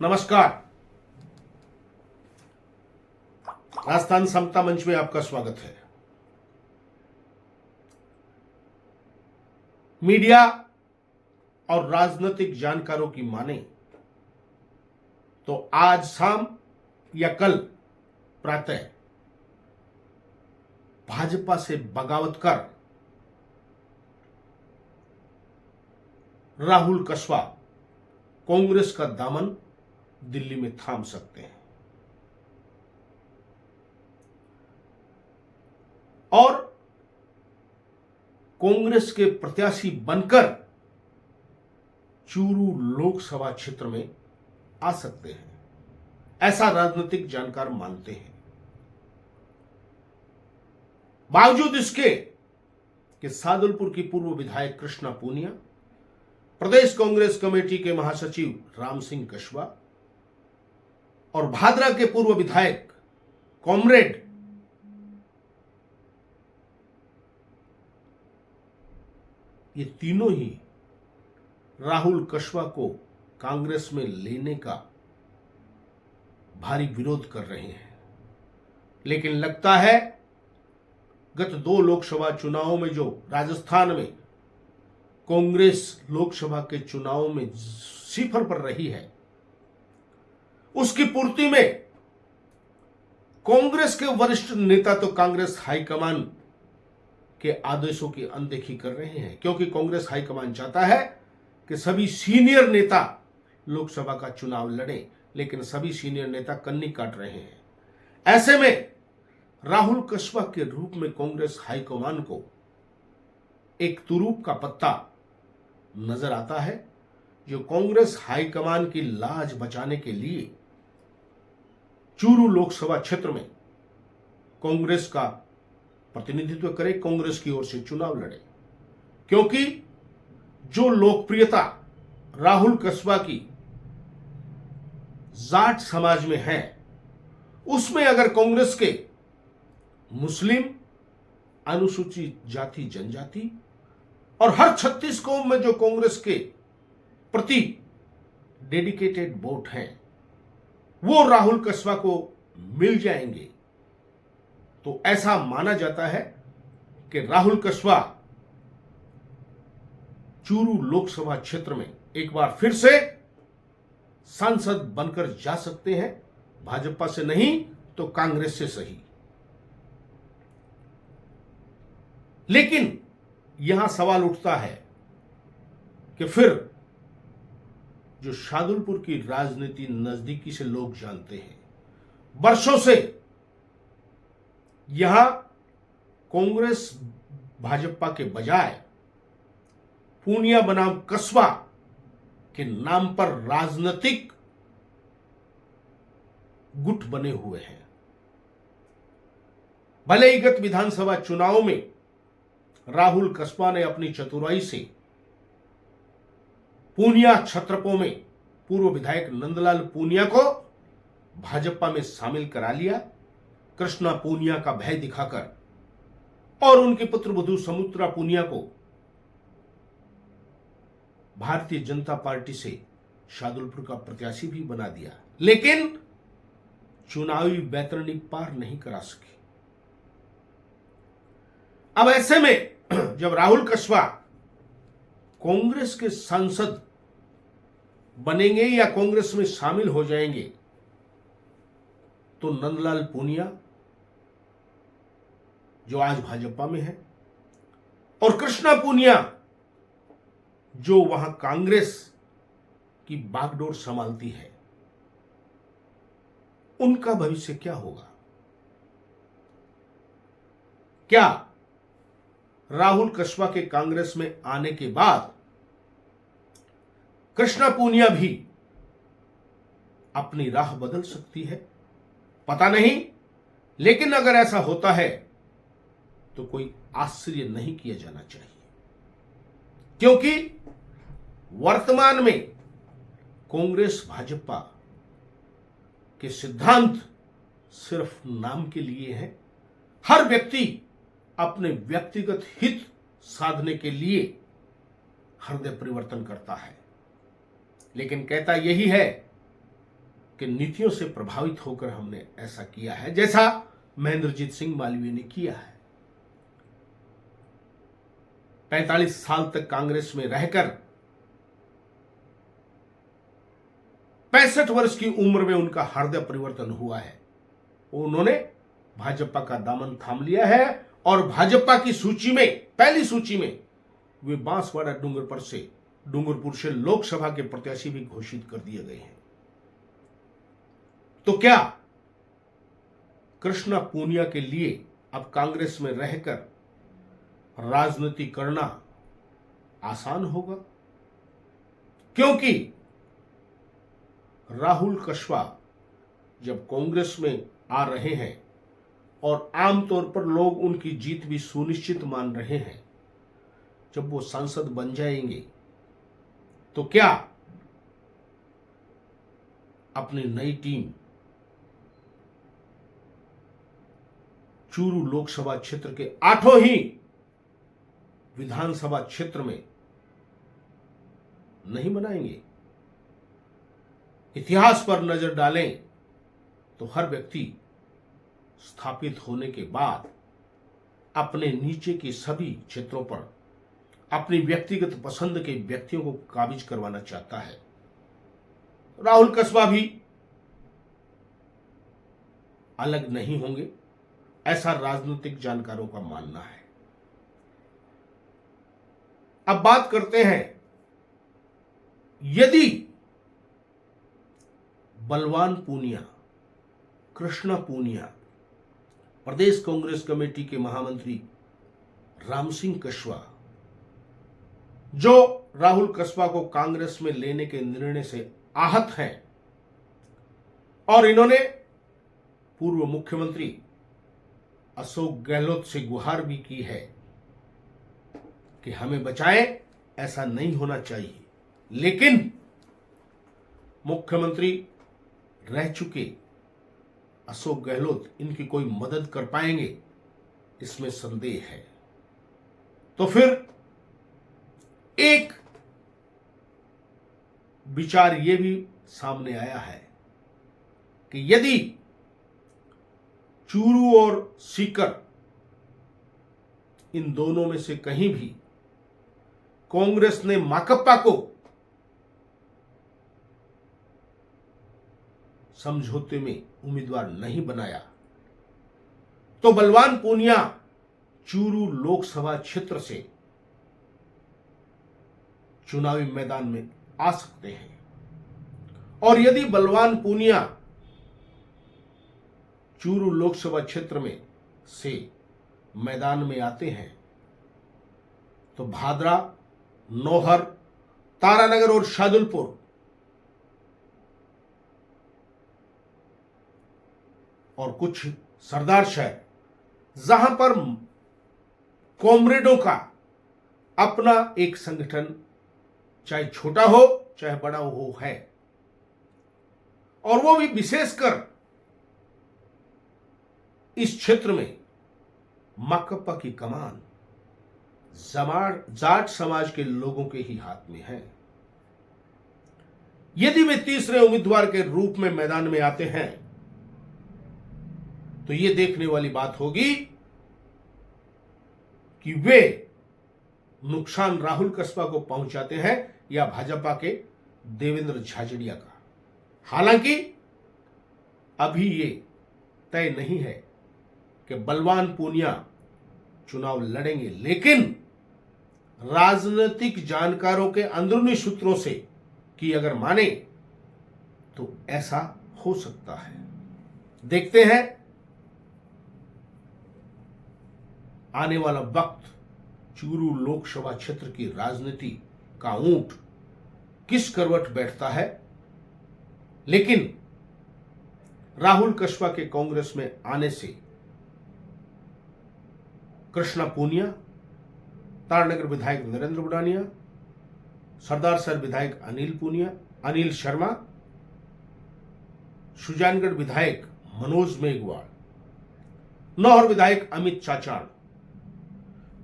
नमस्कार। राजस्थान समता मंच में आपका स्वागत है। मीडिया और राजनीतिक जानकारों की माने तो आज शाम या कल प्रातः भाजपा से बगावत कर राहुल कस्वा कांग्रेस का दामन दिल्ली में थाम सकते हैं और कांग्रेस के प्रत्याशी बनकर चूरू लोकसभा क्षेत्र में आ सकते हैं, ऐसा राजनीतिक जानकार मानते हैं। बावजूद इसके कि सादुलपुर की पूर्व विधायक कृष्णा पूनिया, प्रदेश कांग्रेस कमेटी के महासचिव राम सिंह कस्वा और भादरा के पूर्व विधायक कॉमरेड ये तीनों ही राहुल कस्वा को कांग्रेस में लेने का भारी विरोध कर रहे हैं। लेकिन लगता है गत 2 लोकसभा चुनावों में जो राजस्थान में कांग्रेस लोकसभा के चुनावों में सिफर पर रही है, उसकी पूर्ति में कांग्रेस के वरिष्ठ नेता तो कांग्रेस हाईकमान के आदेशों की अनदेखी कर रहे हैं, क्योंकि कांग्रेस हाईकमान चाहता है कि सभी सीनियर नेता लोकसभा का चुनाव लड़ें, लेकिन सभी सीनियर नेता कन्नी काट रहे हैं। ऐसे में राहुल कस्वा के रूप में कांग्रेस हाईकमान को एक तुरूप का पत्ता नजर आता है, जो कांग्रेस हाईकमान की लाज बचाने के लिए चूरू लोकसभा क्षेत्र में कांग्रेस का प्रतिनिधित्व करे, कांग्रेस की ओर से चुनाव लड़े। क्योंकि जो लोकप्रियता राहुल कस्वा की जाट समाज में है, उसमें अगर कांग्रेस के मुस्लिम, अनुसूचित जाति जनजाति और हर 36 कौम में जो कांग्रेस के प्रति डेडिकेटेड वोट हैं, वो राहुल कस्वा को मिल जाएंगे, तो ऐसा माना जाता है कि राहुल कस्वा चूरू लोकसभा क्षेत्र में एक बार फिर से सांसद बनकर जा सकते हैं, भाजपा से नहीं तो कांग्रेस से सही। लेकिन यहां सवाल उठता है कि फिर जो शादुलपुर की राजनीति नजदीकी से लोग जानते हैं, वर्षों से यहां कांग्रेस भाजपा के बजाय पूनिया बनाम कस्बा के नाम पर राजनीतिक गुट बने हुए हैं। भले ही गत विधानसभा चुनाव में राहुल कस्बा ने अपनी चतुराई से पूनिया छत्रपों में पूर्व विधायक नंदलाल पूनिया को भाजपा में शामिल करा लिया, कृष्णा पूनिया का भय दिखाकर, और उनके पुत्रवधू समुद्रा पूनिया को भारतीय जनता पार्टी से शादुलपुर का प्रत्याशी भी बना दिया, लेकिन चुनावी बैतरणी पार नहीं करा सके। अब ऐसे में जब राहुल कस्वा कांग्रेस के सांसद बनेंगे या कांग्रेस में शामिल हो जाएंगे, तो नंदलाल पूनिया जो आज भाजपा में है और कृष्णा पूनिया जो वहां कांग्रेस की बागडोर संभालती है, उनका भविष्य क्या होगा? क्या राहुल कस्वा के कांग्रेस में आने के बाद कृष्णा पूनिया भी अपनी राह बदल सकती है? पता नहीं, लेकिन अगर ऐसा होता है तो कोई आश्चर्य नहीं किया जाना चाहिए, क्योंकि वर्तमान में कांग्रेस भाजपा के सिद्धांत सिर्फ नाम के लिए हैं। हर व्यक्ति अपने व्यक्तिगत हित साधने के लिए हृदय परिवर्तन करता है, लेकिन कहता यही है के नीतियों से प्रभावित होकर हमने ऐसा किया है, जैसा महेंद्रजीत सिंह मालवीय ने किया है। 45 साल तक कांग्रेस में रहकर 65 वर्ष की उम्र में उनका हृदय परिवर्तन हुआ है। उन्होंने भाजपा का दामन थाम लिया है और भाजपा की सूची में, पहली सूची में, वे बांसवाड़ा डूंगरपुर से लोकसभा के प्रत्याशी भी घोषित कर दिए गए हैं। तो क्या कृष्णा पूनिया के लिए अब कांग्रेस में रहकर राजनीति करना आसान होगा? क्योंकि राहुल कस्वा जब कांग्रेस में आ रहे हैं और आमतौर पर लोग उनकी जीत भी सुनिश्चित मान रहे हैं, जब वो सांसद बन जाएंगे तो क्या अपनी नई टीम चूरू लोकसभा क्षेत्र के 8 ही विधानसभा क्षेत्र में नहीं बनाएंगे? इतिहास पर नजर डालें तो हर व्यक्ति स्थापित होने के बाद अपने नीचे के सभी क्षेत्रों पर अपनी व्यक्तिगत पसंद के व्यक्तियों को काबिज करवाना चाहता है। राहुल कस्बा भी अलग नहीं होंगे, ऐसा राजनीतिक जानकारों का मानना है। अब बात करते हैं, यदि बलवान पूनिया, कृष्णा पूनिया, प्रदेश कांग्रेस कमेटी के महामंत्री राम सिंह कस्वा, जो राहुल कस्बा को कांग्रेस में लेने के निर्णय से आहत हैं और इन्होंने पूर्व मुख्यमंत्री अशोक गहलोत से गुहार भी की है कि हमें बचाएं, ऐसा नहीं होना चाहिए, लेकिन मुख्यमंत्री रह चुके अशोक गहलोत इनकी कोई मदद कर पाएंगे, इसमें संदेह है। तो फिर एक विचार यह भी सामने आया है कि यदि चूरू और सीकर, इन दोनों में से कहीं भी कांग्रेस ने माकपा को समझौते में उम्मीदवार नहीं बनाया, तो बलवान पूनिया चूरू लोकसभा क्षेत्र से चुनावी मैदान में आ सकते हैं। और यदि बलवान पूनिया चूरू लोकसभा क्षेत्र में से मैदान में आते हैं तो भादरा, नौहर, तारानगर और शादुलपुर और कुछ सरदार शहर, जहां पर कॉमरेडों का अपना एक संगठन, चाहे छोटा हो चाहे बड़ा हो, है, और वो भी विशेषकर इस क्षेत्र में माकपा की कमान जाट समाज के लोगों के ही हाथ में है। यदि वे तीसरे उम्मीदवार के रूप में मैदान में आते हैं तो यह देखने वाली बात होगी कि वे नुकसान राहुल कस्बा को पहुंचाते हैं या भाजपा के देवेंद्र झाझड़िया का। हालांकि अभी ये तय नहीं है कि बलवान पूनिया चुनाव लड़ेंगे, लेकिन राजनीतिक जानकारों के अंदरूनी सूत्रों से कि अगर माने तो ऐसा हो सकता है। देखते हैं आने वाला वक्त चूरू लोकसभा क्षेत्र की राजनीति का ऊंट किस करवट बैठता है। लेकिन राहुल कस्बा के कांग्रेस में आने से कृष्णा पूनिया, तारानगर विधायक नरेंद्र बुडानिया, सरदार सर विधायक अनिल शर्मा, सुजानगढ़ विधायक मनोज मेघवाल, नौहर विधायक अमित चाचाड़,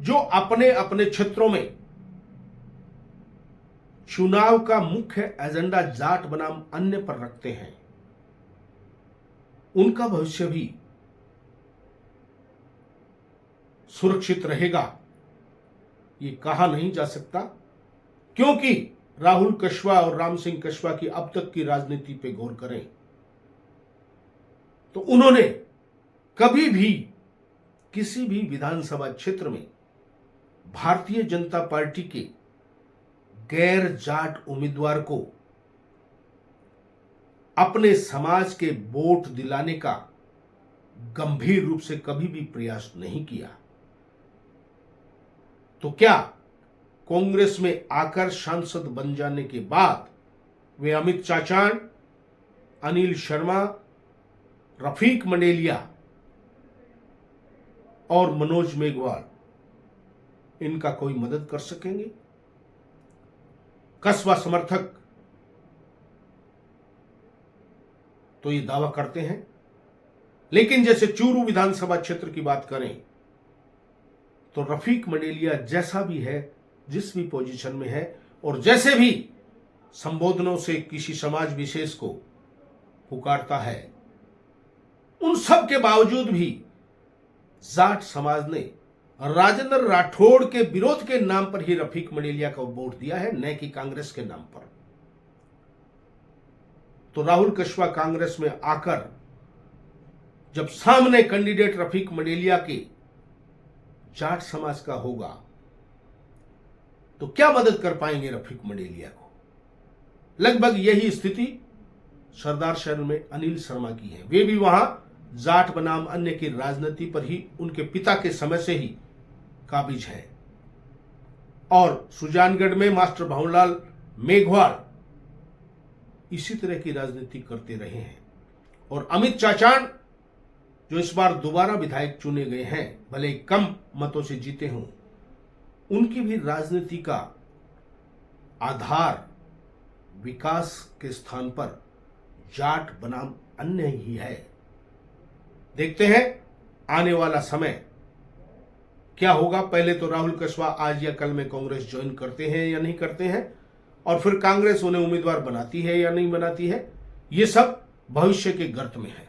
जो अपने अपने क्षेत्रों में चुनाव का मुख्य एजेंडा जाट बनाम अन्य पर रखते हैं, उनका भविष्य भी सुरक्षित रहेगा ये कहा नहीं जा सकता, क्योंकि राहुल कछवा और राम सिंह कछवा की अब तक की राजनीति पे गौर करें तो उन्होंने कभी भी किसी भी विधानसभा क्षेत्र में भारतीय जनता पार्टी के गैर जाट उम्मीदवार को अपने समाज के वोट दिलाने का गंभीर रूप से कभी भी प्रयास नहीं किया। तो क्या कांग्रेस में आकर सांसद बन जाने के बाद वे अमित चाचान, अनिल शर्मा, रफीक मंडेलिया और मनोज मेघवाल इनका कोई मदद कर सकेंगे? कस्बा समर्थक तो ये दावा करते हैं, लेकिन जैसे चूरू विधानसभा क्षेत्र की बात करें तो रफीक मंडेलिया जैसा भी है, जिस भी पोजीशन में है और जैसे भी संबोधनों से किसी समाज विशेष को पुकारता है, उन सब के बावजूद भी जाट समाज ने राजेंद्र राठौड़ के विरोध के नाम पर ही रफीक मंडेलिया को वोट दिया है, न कि कांग्रेस के नाम पर। तो राहुल कछवा कांग्रेस में आकर जब सामने कैंडिडेट रफीक मंडेलिया के जाट समाज का होगा तो क्या मदद कर पाएंगे रफीक मंडेलिया को? लगभग यही स्थिति सरदार शहर में अनिल शर्मा की है। वे भी वहां जाट बनाम अन्य की राजनीति पर ही उनके पिता के समय से ही काबिज है। और सुजानगढ़ में मास्टर भवनलाल मेघवाल इसी तरह की राजनीति करते रहे हैं। और अमित चाचान जो इस बार दोबारा विधायक चुने गए हैं, भले कम मतों से जीते हों, उनकी भी राजनीति का आधार विकास के स्थान पर जाट बनाम अन्य ही है। देखते हैं आने वाला समय क्या होगा। पहले तो राहुल कछवा आज या कल में कांग्रेस ज्वाइन करते हैं या नहीं करते हैं, और फिर कांग्रेस उन्हें उम्मीदवार बनाती है या नहीं बनाती है, ये सब भविष्य के गर्त में है।